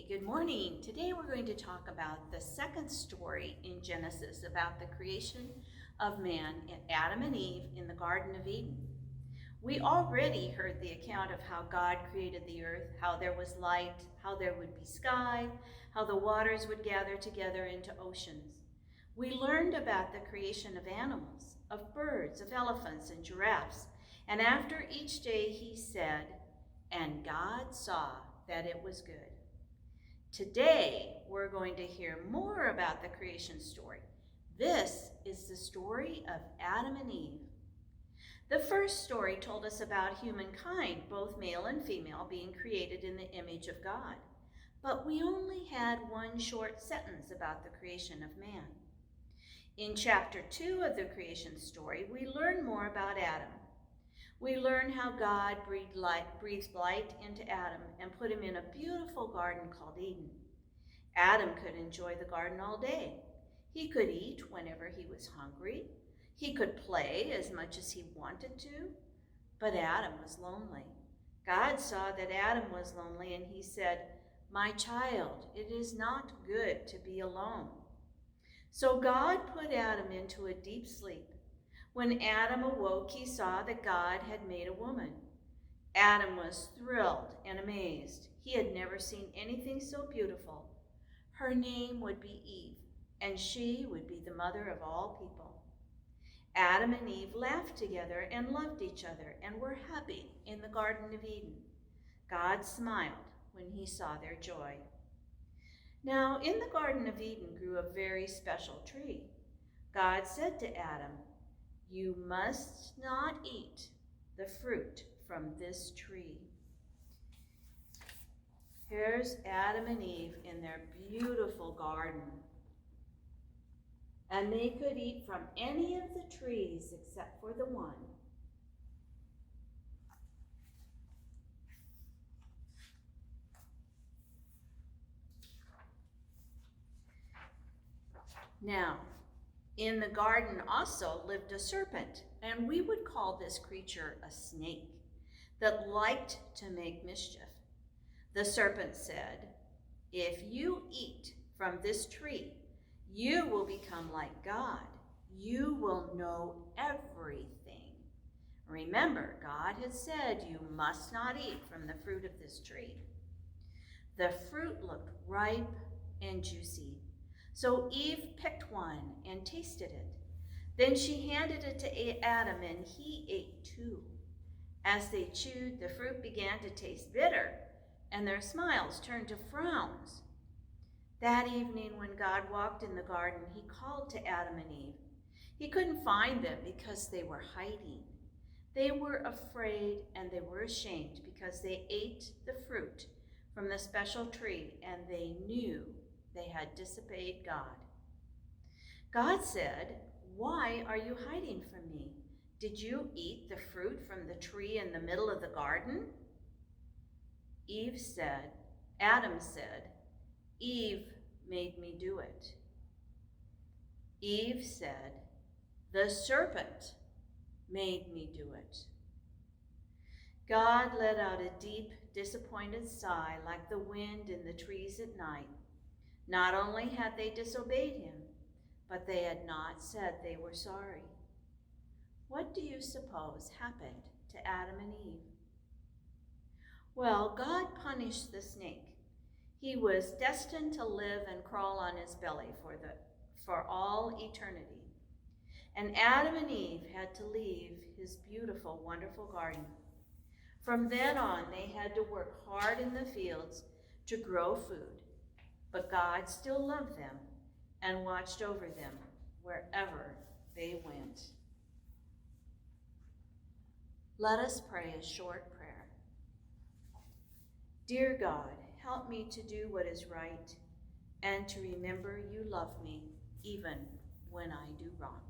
Good morning. Today we're going to talk about the second story in Genesis about the creation of man, Adam and Eve, in the Garden of Eden. We already heard the account of how God created the earth, how there was light, how there would be sky, how the waters would gather together into oceans. We learned about the creation of animals, of birds, of elephants and giraffes, and after each day he said, "And God saw that it was good." Today, we're going to hear more about the creation story. This is the story of Adam and Eve. The first story told us about humankind, both male and female, being created in the image of God. But we only had one short sentence about the creation of man. In chapter 2 of the creation story, we learn more about Adam. We learn how God breathed light into Adam and put him in a beautiful garden called Eden. Adam could enjoy the garden all day. He could eat whenever he was hungry. He could play as much as he wanted to. But Adam was lonely. God saw that Adam was lonely and he said, "My child, it is not good to be alone." So God put Adam into a deep sleep. When Adam awoke, he saw that God had made a woman. Adam was thrilled and amazed. He had never seen anything so beautiful. Her name would be Eve, and she would be the mother of all people. Adam and Eve laughed together and loved each other and were happy in the Garden of Eden. God smiled when he saw their joy. Now, in the Garden of Eden grew a very special tree. God said to Adam, "You must not eat the fruit from this tree." Here's Adam and Eve in their beautiful garden. And they could eat from any of the trees except for the one. Now, in the garden also lived a serpent, and we would call this creature a snake, that liked to make mischief. The serpent said, "If you eat from this tree, you will become like God. You will know everything." Remember, God had said you must not eat from the fruit of this tree. The fruit looked ripe and juicy. So Eve picked one and tasted it. Then she handed it to Adam, and he ate too. As they chewed, the fruit began to taste bitter, and their smiles turned to frowns. That evening, when God walked in the garden, he called to Adam and Eve. He couldn't find them because they were hiding. They were afraid and they were ashamed because they ate the fruit from the special tree and they knew they had disobeyed God. God said, "Why are you hiding from me? Did you eat the fruit from the tree in the middle of the garden?" Adam said, "Eve made me do it." Eve said, "The serpent made me do it." God let out a deep, disappointed sigh like the wind in the trees at night. Not only had they disobeyed him, but they had not said they were sorry. What do you suppose happened to Adam and Eve? Well, God punished the snake. He was destined to live and crawl on his belly for all eternity. And Adam and Eve had to leave his beautiful, wonderful garden. From then on, they had to work hard in the fields to grow food. But God still loved them and watched over them wherever they went. Let us pray a short prayer. Dear God, help me to do what is right and to remember you love me even when I do wrong.